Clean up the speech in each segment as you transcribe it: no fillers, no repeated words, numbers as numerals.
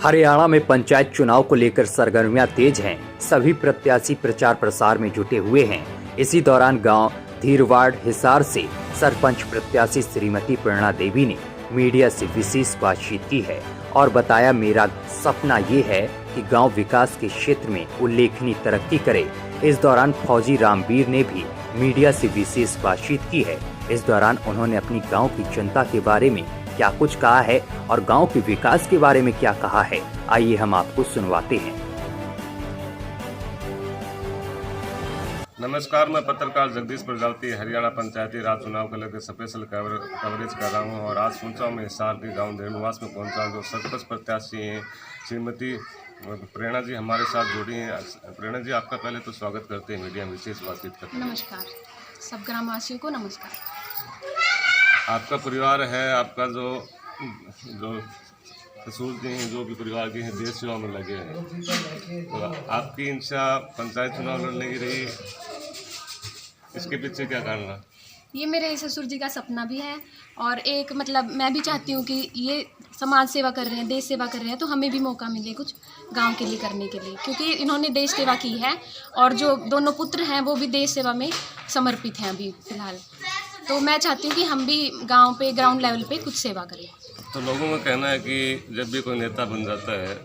हरियाणा में पंचायत चुनाव को लेकर सरगर्मियां तेज हैं। सभी प्रत्याशी प्रचार प्रसार में जुटे हुए हैं। इसी दौरान गांव धीरवाड़ हिसार से सरपंच प्रत्याशी श्रीमती प्रेरणा देवी ने मीडिया से विशेष बातचीत की है और बताया, मेरा सपना ये है कि गांव विकास के क्षेत्र में उल्लेखनीय तरक्की करे। इस दौरान फौजी रामवीर ने भी मीडिया से विशेष बातचीत की है। इस दौरान उन्होंने अपनी गांव की जनता के बारे में क्या कुछ कहा है और गांव के विकास के बारे में क्या कहा है, आइए हम आपको सुनवाते हैं। नमस्कार, मैं पत्रकार जगदीश प्रजापति हरियाणा पंचायती राज चुनाव को लेकर स्पेशल कवरेज कर रहा हूं और आज पहुंचा हूं मैं हिसार के गांव देवनिवास में पहुंचा, जो सरपंच प्रत्याशी हैं श्रीमती प्रेरणा जी हमारे साथ जुड़ी हैं। प्रेरणा जी, आपका पहले तो स्वागत करते हैं मीडिया में विशेष बातचीत करते हैं। नमस्कार, सब ग्रामवासियों को नमस्कार। आपका परिवार है, आपका जो ससुर जी हैं, जो भी परिवार के हैं, देश सेवा में लगे हैं, तो आपकी इच्छा पंचायत चुनाव लड़ने की रही, इसके पीछे क्या कारण रहा? ये मेरे ससुर जी का सपना भी है और एक मैं भी चाहती हूँ कि ये समाज सेवा कर रहे हैं, देश सेवा कर रहे हैं, तो हमें भी मौका मिले कुछ गांव के लिए करने के लिए, क्योंकि इन्होंने देश सेवा की है और जो दोनों पुत्र हैं वो भी देश सेवा में समर्पित हैं अभी फ़िलहाल। तो मैं चाहती हूँ कि हम भी गांव पे ग्राउंड लेवल पे कुछ सेवा करें। तो लोगों का कहना है कि जब भी कोई नेता बन जाता है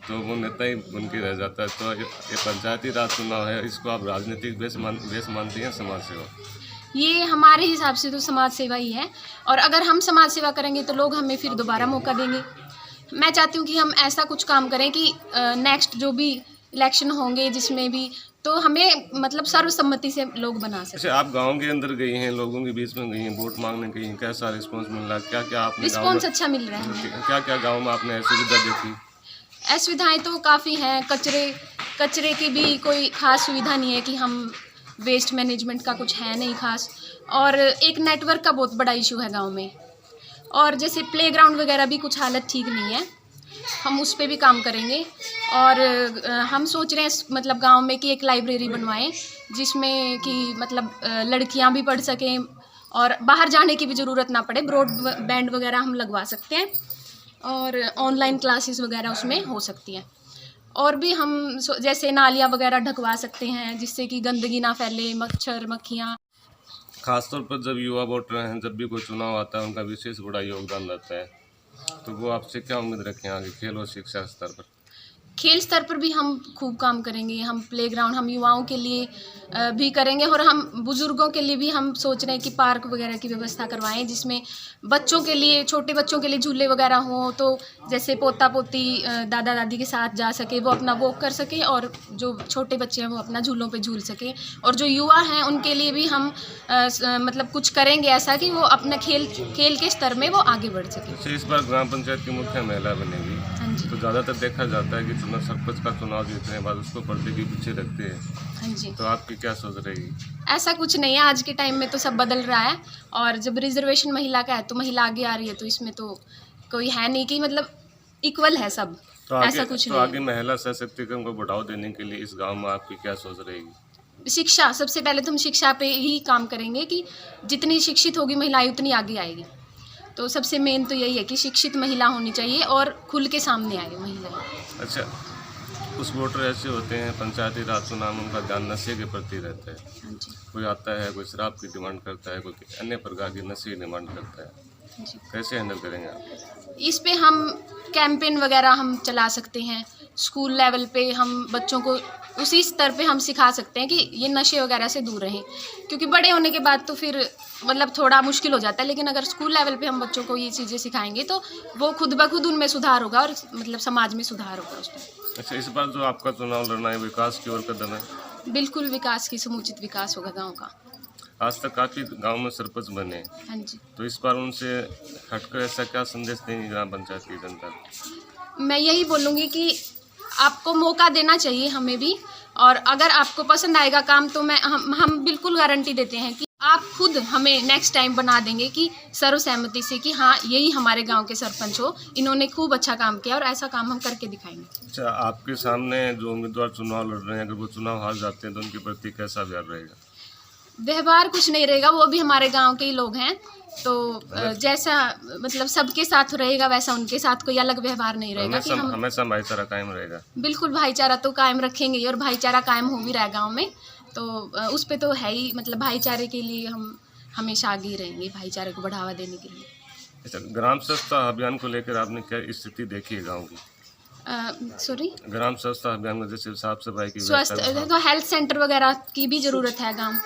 तो वो नेता ही बन के रह जाता है, तो ये पंचायती राज चुनाव है, इसको आप राजनीतिक बेस मानती हैं, समाज सेवा? ये हमारे हिसाब से तो समाज सेवा ही है और अगर हम समाज सेवा करेंगे तो लोग हमें फिर दोबारा मौका देंगे। मैं चाहती हूँ कि हम ऐसा कुछ काम करें कि नेक्स्ट जो भी इलेक्शन होंगे जिसमें भी, तो हमें सर्वसम्मति से लोग बना सकें। अच्छा, आप गांव के अंदर गई हैं, लोगों के बीच में गई हैं, वोट मांगने गई हैं, कैसा रिस्पांस मिल रहा है? क्या क्या आपने रिस्पांस अच्छा मिल रहा है? क्या क्या गाँव में आपने सुविधा देखी? असुविधाएँ तो काफ़ी हैं। कचरे की भी कोई ख़ास सुविधा नहीं है कि हम वेस्ट मैनेजमेंट का कुछ है नहीं ख़ास, और एक नेटवर्क का बहुत बड़ा इशू है गांव में, और जैसे प्लेग्राउंड वगैरह भी कुछ हालत ठीक नहीं है, हम उस पे भी काम करेंगे। और हम सोच रहे हैं गांव में कि एक लाइब्रेरी बनवाएं जिसमें कि लड़कियां भी पढ़ सकें और बाहर जाने की भी ज़रूरत ना पड़े। ब्रॉडबैंड वगैरह हम लगवा सकते हैं और ऑनलाइन क्लासेस वगैरह उसमें हो सकती हैं। और भी हम जैसे नालियाँ वगैरह ढकवा सकते हैं जिससे कि गंदगी ना फैले, मच्छर मक्खियाँ। खासतौर पर जब युवा वोटर हैं, जब भी कोई चुनाव आता है, उनका विशेष बड़ा योगदान रहता है, तो वो आपसे क्या उम्मीद रखें आगे खेल और शिक्षा स्तर पर? खेल स्तर पर भी हम खूब काम करेंगे। हम प्लेग्राउंड हम युवाओं के लिए भी करेंगे और हम बुज़ुर्गों के लिए भी हम सोच रहे हैं कि पार्क वगैरह की व्यवस्था करवाएं जिसमें बच्चों के लिए, छोटे बच्चों के लिए झूले वगैरह हों, तो जैसे पोता पोती दादा दादी के साथ जा सके, वो अपना वॉक कर सके और जो छोटे बच्चे हैं वो अपना झूलों पे झूल सके। और जो युवा हैं उनके लिए भी हम कुछ करेंगे ऐसा कि वो अपना खेल के स्तर में वो आगे बढ़ सके। इस बार ग्राम पंचायत की मुख्य महिला बनेगी, तो ज़्यादातर देखा जाता है कि सरपंच का चुनाव जीतने के बाद उसको पर्दे के पीछे रखते हैं। हाँ जी, तो आपकी क्या सोच रहेगी? ऐसा कुछ नहीं है, आज के टाइम में तो सब बदल रहा है और जब रिजर्वेशन महिला का है तो महिला आगे आ रही है, तो इसमें तो कोई है नहीं कि इक्वल है सब। तो ऐसा कुछ नहीं। आगे महिला सशक्तिकरण को बढ़ावा देने के लिए इस गाँव में आपकी क्या सोच रहेगी? शिक्षा, सबसे पहले तो हम शिक्षा पे ही काम करेंगे कि जितनी शिक्षित होगी महिलाएं उतनी आगे आएगी। तो सबसे मेन तो यही है कि शिक्षित महिला होनी चाहिए और खुल के सामने आए महिलाएं। अच्छा, कुछ वोटर ऐसे होते हैं पंचायती राज चुनाव में उनका ध्यान नशे के प्रति रहता है। हाँ जी। कोई आता है, कोई शराब की डिमांड करता है, कोई अन्य प्रकार की नशे की डिमांड करता है, कैसे हैंडल करेंगे आप? इस पे हम कैंपेन वगैरह हम चला सकते हैं। स्कूल लेवल पे हम बच्चों को उसी स्तर पे हम सिखा सकते हैं कि ये नशे वगैरह से दूर रहें, क्योंकि बड़े होने के बाद तो फिर थोड़ा मुश्किल हो जाता है, लेकिन अगर स्कूल लेवल पे हम बच्चों को ये चीज़ें सिखाएंगे तो वो खुद ब खुद उनमें सुधार होगा और समाज में सुधार होगा उसमें। अच्छा, इस बार जो आपका चुनाव लड़ना है विकास की ओर कदम है? बिल्कुल, विकास की समुचित विकास होगा गाँव का। आज तक काफ़ी गांव में सरपंच बने। हाँ जी, तो इस बार उनसे हटकर ऐसा क्या संदेश देंगे ग्राम पंचायत की जनता? मैं यही बोलूँगी कि आपको मौका देना चाहिए हमें भी, और अगर आपको पसंद आएगा काम तो हम बिल्कुल गारंटी देते हैं कि आप खुद हमें नेक्स्ट टाइम बना देंगे कि सर्वसहमति से कि हाँ यही हमारे गांव के सरपंच हो, इन्होंने खूब अच्छा काम किया, और ऐसा काम हम करके दिखाएंगे। अच्छा, आपके सामने जो उम्मीदवार चुनाव लड़ रहे हैं, अगर वो चुनाव हार जाते हैं तो उनके प्रति कैसा व्यवहार रहेगा? व्यवहार कुछ नहीं रहेगा, वो भी हमारे गांव के ही लोग हैं, तो जैसा मतलब सबके साथ रहेगा वैसा उनके साथ कोई अलग व्यवहार नहीं रहेगा कि हम हमेशा भाईचारा कायम रहेगा। बिल्कुल भाईचारा तो कायम रखेंगे ही, और भाईचारा कायम हो भी रहा है गाँव में, तो उस पे तो है ही, मतलब भाईचारे के लिए हम हमेशा आगे ही रहेंगे, भाईचारे को बढ़ावा देने के लिए। अच्छा, ग्राम स्वच्छता अभियान को लेकर आपने क्या स्थिति देखी है गाँव की? सॉरी, ग्राम स्वच्छता अभियान में जैसे साफ सफाई की स्वस्थ तो हेल्थ सेंटर वगैरह की भी ज़रूरत है गाँव,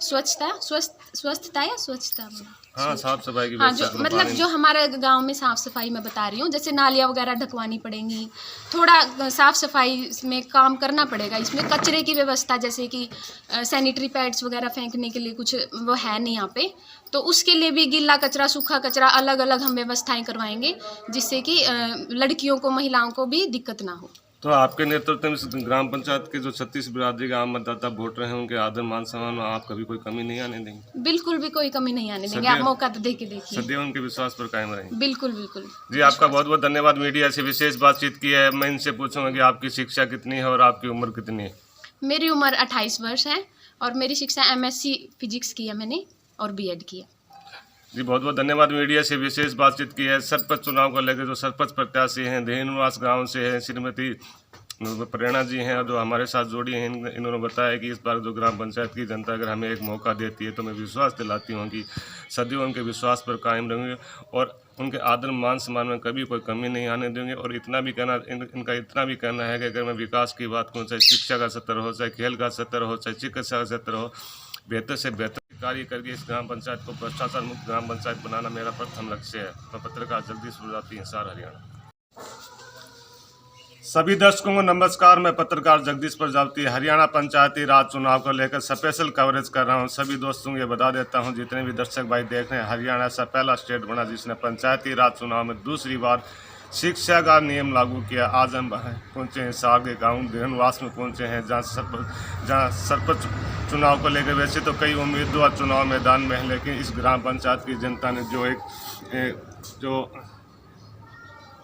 स्वस्थता या स्वच्छता में, हाँ, साफ सफाई की हाँ, जो व्यवस्था मतलब जो हमारे गांव में साफ़ सफाई मैं बता रही हूँ, जैसे नालियाँ वगैरह ढकवानी पड़ेंगी, थोड़ा साफ़ सफाई में काम करना पड़ेगा। इसमें कचरे की व्यवस्था, जैसे कि सैनिटरी पैड्स वगैरह फेंकने के लिए कुछ वो है नहीं यहाँ पे, तो उसके लिए भी गीला कचरा सूखा कचरा अलग अलग हम व्यवस्थाएं करवाएंगे, जिससे कि लड़कियों को महिलाओं को भी दिक्कत ना हो। तो आपके नेतृत्व में ग्राम पंचायत के जो 36 बिरादरी के आम मतदाता वोट रहे हैं, उनके आदर मान सम्मान में आप कभी कोई कमी नहीं आने देंगे? बिल्कुल भी कोई कमी नहीं आने देंगे, आप मौका तो देके देखिए। सदैव उनके विश्वास पर कायम रहेंगे। बिल्कुल बिल्कुल जी, आपका बहुत बहुत धन्यवाद। मीडिया से विशेष बातचीत की है। मैं इनसे पूछूंगा कि आपकी शिक्षा कितनी है और आपकी उम्र कितनी है? मेरी उम्र 28 वर्ष है और मेरी शिक्षा MSc फिजिक्स की है मैंने, और B.Ed की है। जी, बहुत बहुत धन्यवाद। मीडिया से विशेष बातचीत की है। सरपंच चुनाव को लेकर जो सरपंच प्रत्याशी हैं धेनुवास गांव से हैं, श्रीमती प्रेरणा जी हैं, जो हमारे साथ जोड़ी हैं, इन्होंने बताया कि इस बार जो ग्राम पंचायत की जनता अगर हमें एक मौका देती है तो मैं विश्वास दिलाती हूँ कि सदैव उनके विश्वास पर कायम रहेंगे और उनके आदर मान सम्मान में कभी कोई कमी नहीं आने देंगे। और इतना भी कहना इनका इतना भी कहना है कि अगर मैं विकास की बात करूँ, चाहे शिक्षा का स्तर हो, चाहे खेल का स्तर हो, चाहे चिकित्सा का स्तर हो, बेहतर से बेहतर कार्य करके इस ग्राम पंचायत को भ्रष्टाचार मुक्त ग्राम पंचायत बनाना मेरा प्रथम लक्ष्य है। मैं पत्रकार जगदीश प्रजापति, हिसार, हरियाणा। सभी दर्शकों को नमस्कार। मैं पत्रकार जगदीश प्रजापति हरियाणा पंचायती राज चुनाव को लेकर स्पेशल कवरेज कर रहा हूं। सभी दोस्तों को ये बता देता हूं, जितने भी दर्शक भाई देख रहे हैं, हरियाणा ऐसा पहला स्टेट बना जिसने पंचायती राज चुनाव में दूसरी बार शिक्षा का नियम लागू किया। आज हम पहुंचे हैं हिसार के गाँव धेनुवास में पहुंचे हैं, जहाँ सरपंच चुनाव को लेकर वैसे तो कई उम्मीदवार चुनाव मैदान में हैं, लेकिन इस ग्राम पंचायत की जनता ने जो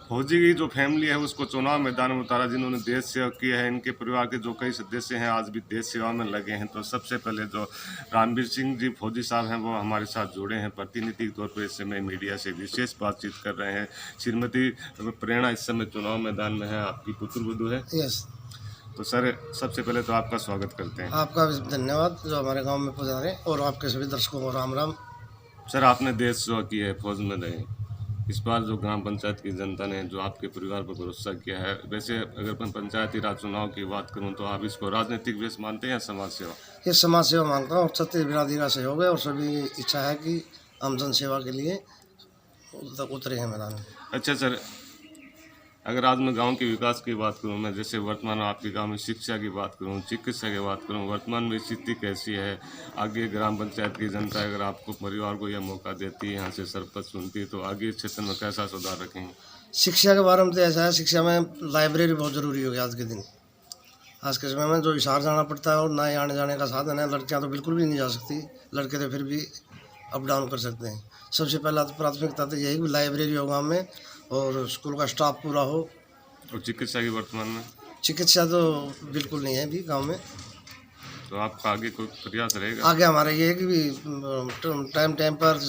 फौजी की जो फैमिली है उसको चुनाव मैदान में उतारा, जिन्होंने देश सेवा की है। इनके परिवार के जो कई सदस्य हैं आज भी देश सेवा में लगे हैं। तो सबसे पहले जो रणबीर सिंह जी फौजी साहब हैं वो हमारे साथ जुड़े हैं प्रतिनिधि के तौर पर। इस समय मीडिया से विशेष बातचीत कर रहे हैं। श्रीमती प्रेरणा इस समय चुनाव मैदान में है, आपकी पुत्रवधू है। यस। तो सर, सबसे पहले तो आपका स्वागत करते हैं। आपका भी धन्यवाद जो हमारे गांव में पधारे, और आपके सभी दर्शकों को राम राम। सर, आपने देश सेवा की है, फौज में रहे। इस बार जो ग्राम पंचायत की जनता ने जो आपके परिवार पर भरोसा किया है, वैसे अगर मैं पंचायती राज चुनाव की बात करूं तो आप इसको राजनीतिक वेश मानते हैं या समाज सेवा? ये समाज सेवा मानता हूँ और 36 बिरादरी का सहयोग है, और सभी इच्छा है कि हम जन सेवा के लिए उतरे हैं मैदान में। अच्छा सर, अगर आज मैं गांव के विकास की बात करूं, मैं जैसे वर्तमान में आपके गांव में शिक्षा की बात करूं, चिकित्सा की बात करूं, वर्तमान में स्थिति कैसी है? आगे ग्राम पंचायत की जनता अगर आपको परिवार को यह मौका देती है, यहाँ से सरपंच चुनती है, तो आगे इस क्षेत्र में कैसा सुधार रखेंगे? शिक्षा के बारे में तो ऐसा है, शिक्षा में लाइब्रेरी बहुत ज़रूरी हो गई आज के दिन। आज के समय में जो हिसार जाना पड़ता है और ना ही आने जाने का साधन है, लड़कियाँ तो बिल्कुल भी नहीं जा सकती, लड़के तो फिर भी अप डाउन कर सकते हैं। सबसे पहला तो प्राथमिकता तो यही कि लाइब्रेरी हो गाँव में और स्कूल का स्टाफ पूरा हो। और चिकित्सा की वर्तमान में? चिकित्सा तो बिल्कुल नहीं है अभी गांव में। तो आपका आगे कोई प्रयास रहेगा? आगे हमारा ये है कि भी टाइम पर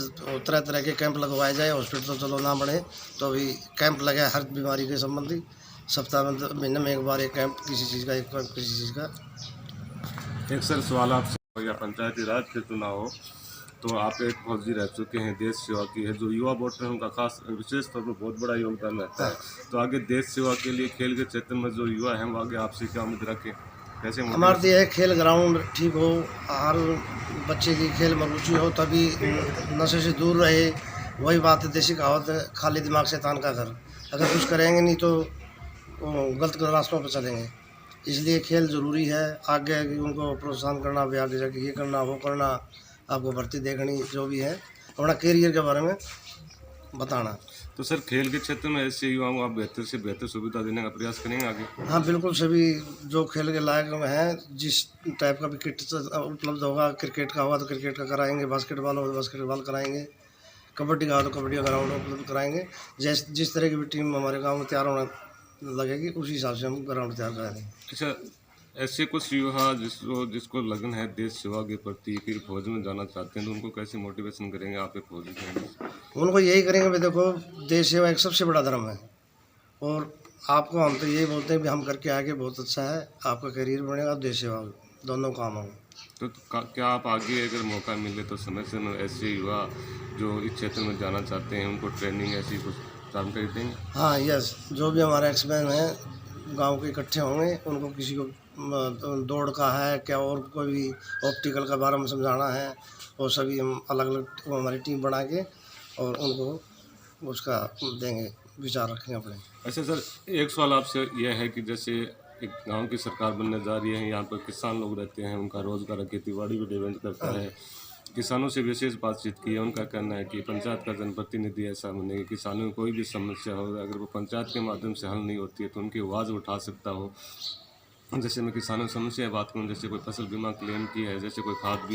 तरह तरह के कैंप लगवाए जाए। हॉस्पिटल तो चलो ना बढ़े, तो अभी कैंप लगे हर बीमारी के संबंधी। सप्ताह में महीने में एक बार एक कैंप किसी चीज़ का, एक कैंप किसी चीज़ का। एक सर सवाल आपसे, या पंचायती राज के चुनाव हो तो आप एक फौजी रह चुके हैं, देश सेवा की है, जो युवा वोटर हैं उनका खास विशेष तौर पर बहुत बड़ा योगदान रहता है। तो आगे देश सेवा के लिए खेल के क्षेत्र में जो युवा हैं वो आगे आपसे क्या उम्मीद रखें? कैसे? हमारा तो यह खेल ग्राउंड ठीक हो, हर बच्चे की खेल में रुचि हो, तभी नशे से दूर रहे। वही बात है, देसी कहावत है, खाली दिमाग शैतान का घर। अगर कुछ करेंगे नहीं तो गलत रास्तों पर चलेंगे। इसलिए खेल ज़रूरी है। आगे उनको प्रोत्साहन करना, भी आगे जाके ये करना वो करना, आपको भर्ती देखनी, जो भी है अपना कैरियर के बारे में बताना। तो सर, खेल के क्षेत्र में ऐसे युवाओं को आप बेहतर से बेहतर सुविधा देने का प्रयास करेंगे आगे? हाँ बिल्कुल, सभी जो खेल के लायक हैं, जिस टाइप का भी किट उपलब्ध होगा, क्रिकेट का होगा तो क्रिकेट का कराएंगे, बास्केटबॉल हो तो बास्केटबॉल कराएंगे, कबड्डी का हो तो कबड्डी का ग्राउंड उपलब्ध कराएंगे। जिस तरह की भी टीम हमारे गाँव में तैयार होना लगेगी, उसी हिसाब से हम ग्राउंड तैयार कराएंगे। अच्छा, ऐसे कुछ युवा जिसको लगन है देश सेवा के प्रति, फिर फौज में जाना चाहते हैं, तो उनको कैसे मोटिवेशन करेंगे आप एक फौजी हैं? उनको यही करेंगे भाई, देखो देश सेवा एक सबसे बड़ा धर्म है, और आपको हम तो यही बोलते हैं कि हम करके आगे बहुत अच्छा है, आपका करियर बनेगा, देश सेवा दोनों काम होंगे। तो क्या आप आगे अगर मौका मिले तो समय से ऐसे युवा जो इस क्षेत्र में जाना चाहते हैं उनको ट्रेनिंग ऐसी कुछ जानकारी देंगे? हाँ यस, जो भी हमारे एक्समैन हैं गांव के इकट्ठे होंगे, उनको किसी को दौड़ का है क्या और कोई भी ऑप्टिकल का बारे में समझाना है, और सभी हम अलग अलग हमारी टीम बना के और उनको उसका देंगे, विचार रखेंगे अपने। अच्छा सर, एक सवाल आपसे यह है कि जैसे एक गांव की सरकार बनने जा रही है, यहाँ पर किसान लोग रहते हैं, उनका रोजगार खेती बाड़ी भी डिपेंड करता है। किसानों से विशेष बातचीत की है, उनका कहना है कि पंचायत का जनप्रतिनिधि ऐसा बने कि किसानों की कोई भी समस्या हो, अगर वो पंचायत के माध्यम से हल नहीं होती है तो उनकी आवाज़ उठा सकता हो। जैसे मैं किसानों की समस्या बात करूँ, जैसे कोई फसल बीमा क्लेम की है, जैसे कोई खाद